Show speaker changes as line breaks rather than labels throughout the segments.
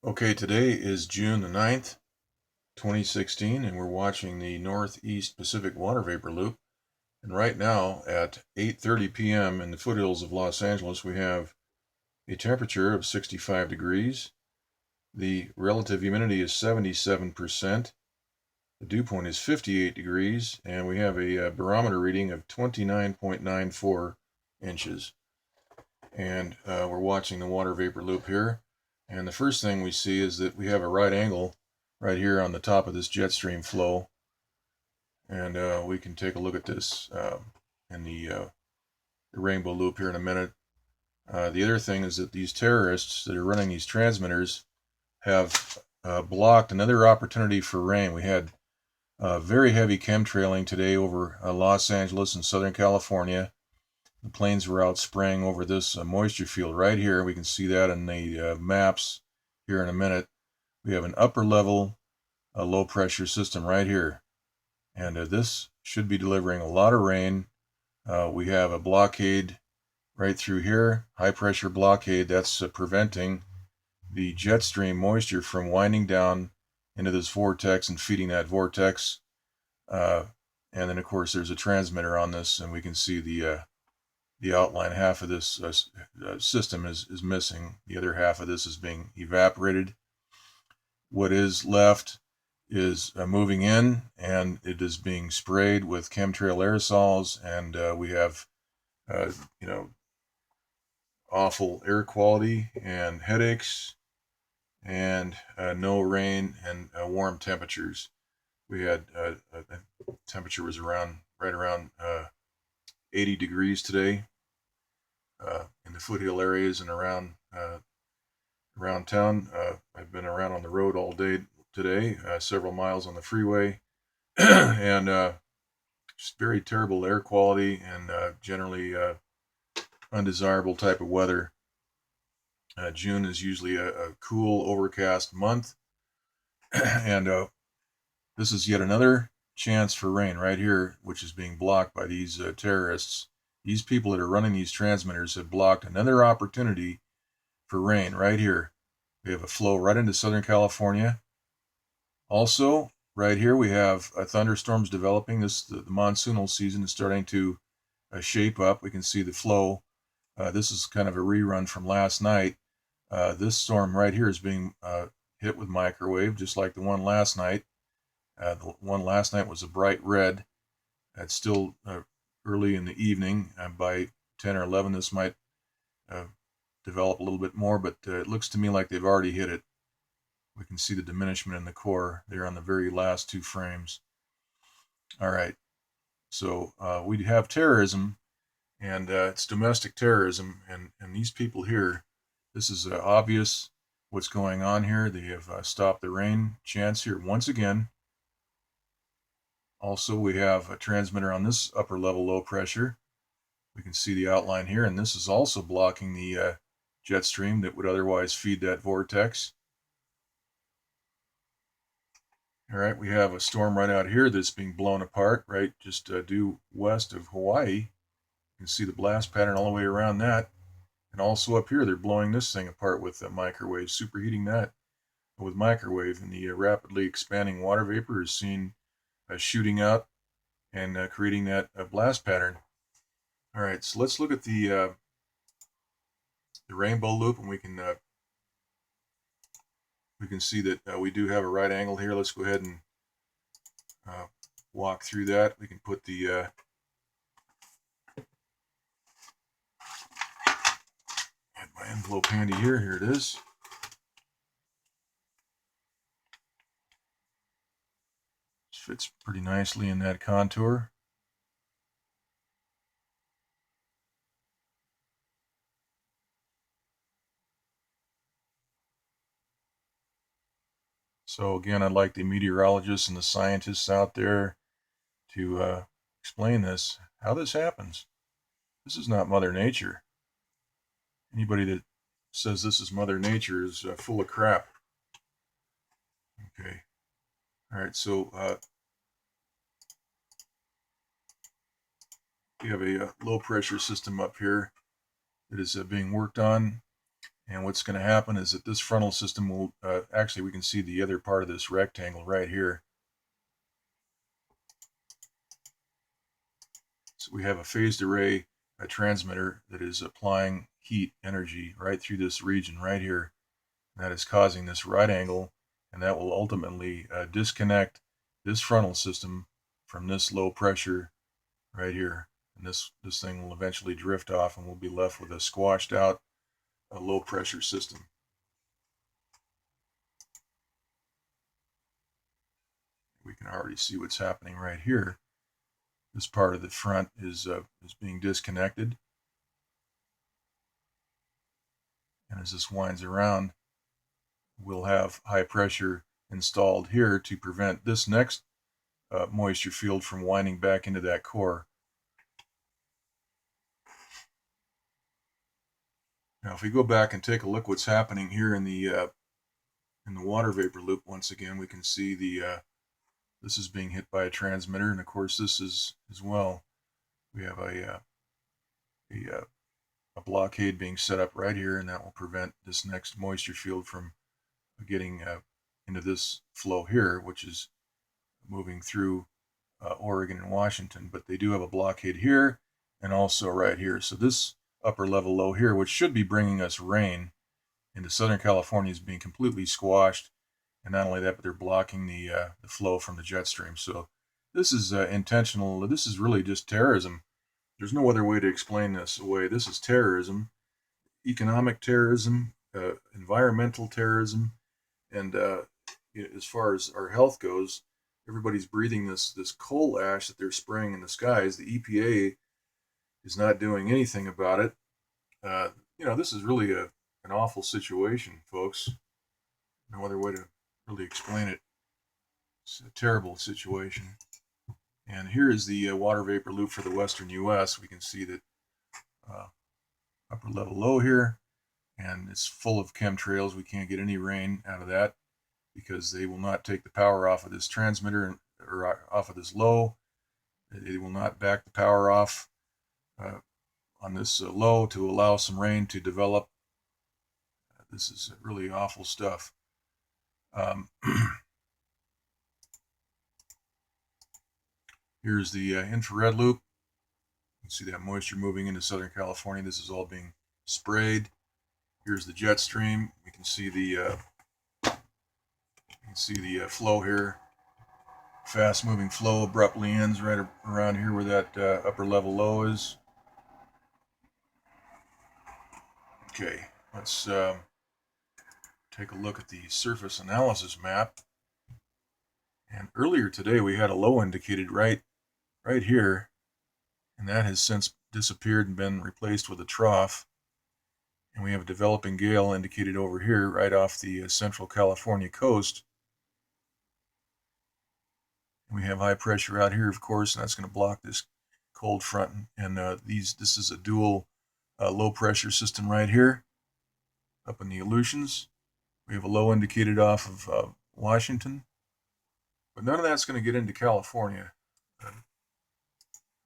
Okay, today is June the 9th, 2016, and we're watching the Northeast Pacific Water Vapor Loop. And right now at 8:30 p.m. in the foothills of Los Angeles, we have a temperature of 65 degrees. The relative humidity is 77%. The dew point is 58 degrees, and we have a barometer reading of 29.94 inches. And we're watching the water vapor loop here. And the first thing we see is that we have a right angle right here on the top of this jet stream flow. And we can take a look at this in the rainbow loop here in a minute. The other thing is that these terrorists that are running these transmitters have blocked another opportunity for rain. We had very heavy chemtrailing today over Los Angeles and Southern California. The planes were out spraying over this moisture field right here. We can see that in the maps here in a minute. We have an upper level low pressure system right here. And this should be delivering a lot of rain. We have a blockade right through here, high pressure blockade. That's preventing the jet stream moisture from winding down into this vortex and feeding that vortex. And then, of course, there's a transmitter on this, and we can see the outline. Half of this system is missing. The other half of this is being evaporated. What is left is moving in, and it is being sprayed with chemtrail aerosols, and we have awful air quality and headaches, and no rain and warm temperatures. We had temperature was right around 80 degrees today. In the foothill areas and around town. I've been around on the road all day today, several miles on the freeway, and just very terrible air quality and generally undesirable type of weather. June is usually a cool, overcast month, and this is yet another chance for rain right here, which is being blocked by these terrorists. These people that are running these transmitters have blocked another opportunity for rain right here. We have a flow right into Southern California. Also, right here we have thunderstorms developing. The monsoonal season is starting to shape up. We can see the flow. This is kind of a rerun from last night. This storm right here is being hit with microwave, just like the one last night. The one last night was a bright red. It's still early in the evening. By 10 or 11, this might develop a little bit more, but it looks to me like they've already hit it. We can see the diminishment in the core there on the very last two frames. All right, so we have terrorism, and it's domestic terrorism, and these people here, this is obvious what's going on here. They have stopped the rain chance here once again. Also, we have a transmitter on this upper level low pressure. We can see the outline here, and this is also blocking the jet stream that would otherwise feed that vortex. All right, we have a storm right out here that's being blown apart, right just due west of Hawaii. You can see the blast pattern all the way around that. And also up here, they're blowing this thing apart with the microwave, superheating that with microwave. And the rapidly expanding water vapor is seen shooting out and creating that blast pattern. All right, so let's look at the rainbow loop, and we can see that we do have a right angle here. Let's go ahead and walk through that. We can put the had my envelope handy here. Here it is. Fits pretty nicely in that contour. So again, I'd like the meteorologists and the scientists out there to explain this, how this happens. This is not Mother Nature. Anybody that says this is Mother Nature is full of crap. Okay. All right, so we have a low pressure system up here that is being worked on, And what's going to happen is that this frontal system will, actually we can see the other part of this rectangle right here. So we have a phased array, a transmitter that is applying heat energy right through this region right here. And that is causing this right angle, and that will ultimately disconnect this frontal system from this low pressure right here. And this thing will eventually drift off, and we'll be left with a squashed out low pressure system. We can already see what's happening right here. This part of the front is being disconnected. And as this winds around, we'll have high pressure installed here to prevent this next moisture field from winding back into that core. Now, if we go back and take a look what's happening here in the water vapor loop, once again, we can see this is being hit by a transmitter, and of course this is as well. We have a blockade being set up right here, and that will prevent this next moisture field from getting into this flow here, which is moving through Oregon and Washington. But they do have a blockade here and also right here. So this upper level low here, which should be bringing us rain into Southern California, is being completely squashed. And not only that, but they're blocking the flow from the jet stream. So this is intentional. This is really just terrorism. There's no other way to explain this away. This is terrorism, economic terrorism, environmental terrorism, and as far as our health goes, everybody's breathing this coal ash that they're spraying in the skies. The EPA is not doing anything about it. This is really an awful situation, folks. No other way to really explain it. It's a terrible situation. And here is the water vapor loop for the western U.S. We can see that upper level low here, and it's full of chemtrails. We can't get any rain out of that because they will not take the power off of this transmitter or off of this low. They will not back the power off on this low to allow some rain to develop. This is really awful stuff. Here's the infrared loop. You can see that moisture moving into Southern California. This is all being sprayed. Here's the jet stream. We can see the flow here. Fast moving flow abruptly ends right around here where that upper level low is. Okay, let's take a look at the surface analysis map. And earlier today we had a low indicated right here, and that has since disappeared and been replaced with a trough. And we have a developing gale indicated over here right off the central California coast. And we have high pressure out here, of course, and that's going to block this cold front. And this is a dual low pressure system right here up in the Aleutians. We have a low indicated off of Washington, but none of that's going to get into California.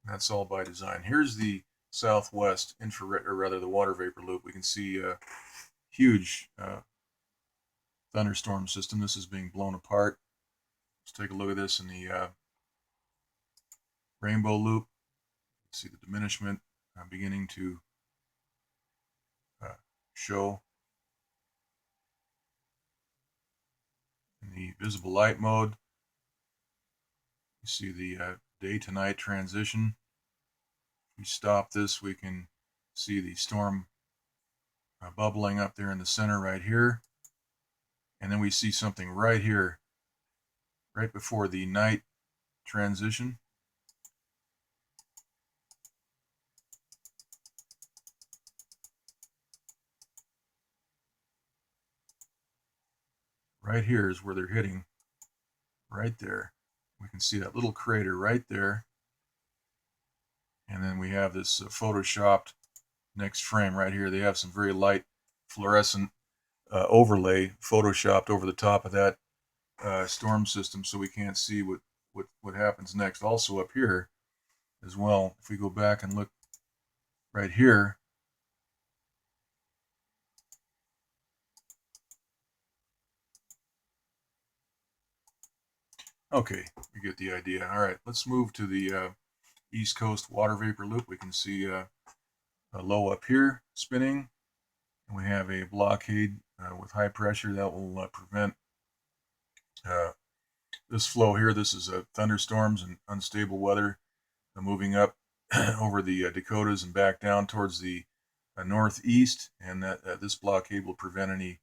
That's all by design. Here's the southwest infrared, or rather the water vapor loop. We can see a huge thunderstorm system. This is being blown apart. Let's take a look at this in the rainbow loop. See the diminishment beginning to show. In the visible light mode, you see the day to night transition. If we stop this, we can see the storm bubbling up there in the center right here. And then we see something right here, right before the night transition. Right here is where they're hitting, right there. We can see that little crater right there. And then we have this photoshopped next frame right here. They have some very light fluorescent overlay photoshopped over the top of that storm system, so we can't see what happens next. Also up here as well, if we go back and look right here, Okay, you get the idea. All right, let's move to the East Coast water vapor loop. We can see a low up here spinning, and we have a blockade with high pressure that will prevent uh, this flow here. This is thunderstorms and unstable weather moving up over the Dakotas and back down towards the northeast, and that this blockade will prevent any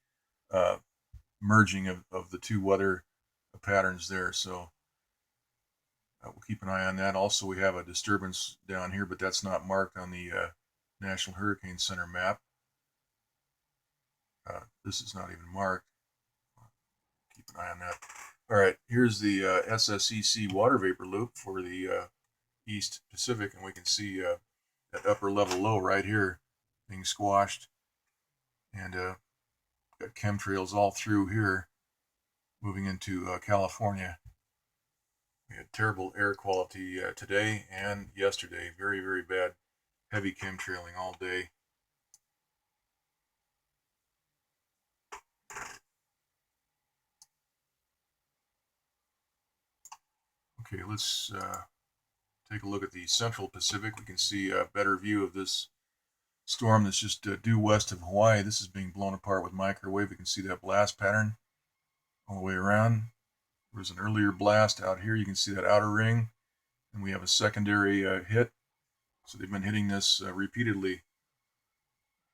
merging of the two weather patterns there. So we'll keep an eye on that. Also, we have a disturbance down here, but that's not marked on the National Hurricane Center map. This is not even marked. Keep an eye on that. All right, here's the SSEC water vapor loop for the East Pacific, and we can see that upper level low right here being squashed, and got chemtrails all through here moving into California. We had terrible air quality today and yesterday. Very, very bad, heavy chemtrailing all day. Okay, let's take a look at the Central Pacific. We can see a better view of this storm that's just due west of Hawaii. This is being blown apart with microwave. We can see that blast pattern all the way around. There was an earlier blast out here. You can see that outer ring, and we have a secondary hit. So they've been hitting this repeatedly.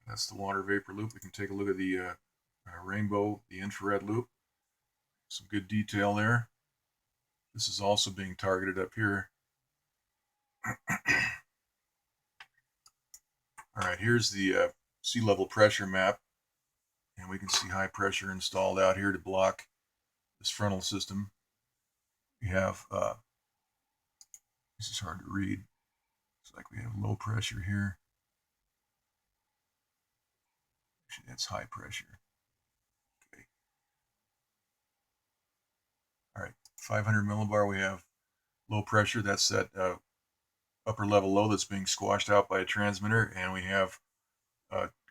That's the water vapor loop. We can take a look at the rainbow, the infrared loop. Some good detail there. This is also being targeted up here. All right, here's the sea level pressure map, and we can see high pressure installed out here to block this frontal system. We have, this is hard to read. Looks like we have low pressure here. Actually, that's high pressure. Okay. All right, 500 millibar, we have low pressure. That's that upper level low that's being squashed out by a transmitter, and we have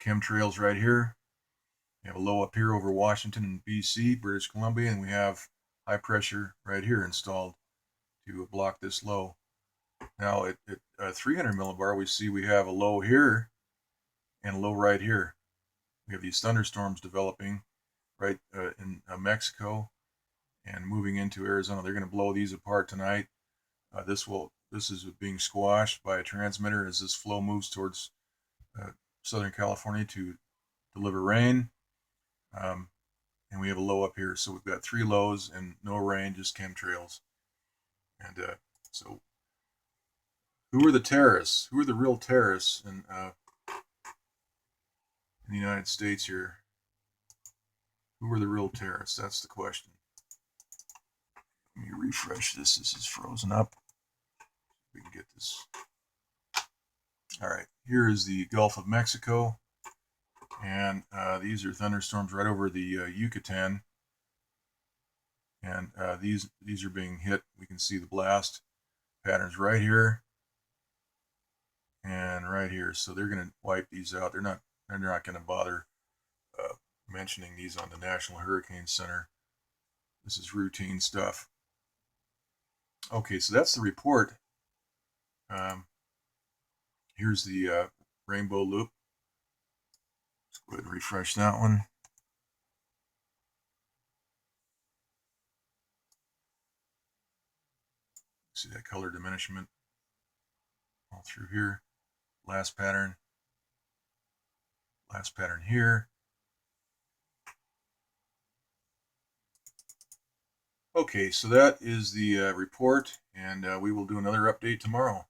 chemtrails right here. We have a low up here over Washington and BC, British Columbia, and we have high pressure right here installed to block this low. Now at 300 millibar, we see we have a low here and a low right here. We have these thunderstorms developing right in Mexico and moving into Arizona. They're going to blow these apart tonight. This is being squashed by a transmitter as this flow moves towards Southern California to deliver rain. And we have a low up here. So we've got 3 lows and no rain, just chemtrails. And so who are the terrorists? Who are the real terrorists in the United States here? Who are the real terrorists? That's the question. Let me refresh this. This is frozen up. We can get this. All right, here is the Gulf of Mexico. And these are thunderstorms right over the Yucatan. And these are being hit. We can see the blast patterns right here and right here. So they're going to wipe these out. They're not going to bother mentioning these on the National Hurricane Center. This is routine stuff. Okay, so that's the report. Here's the rainbow loop. Let's go ahead and refresh that one. See that color diminishment all through here. Last pattern here. Okay, so that is the report, and we will do another update tomorrow.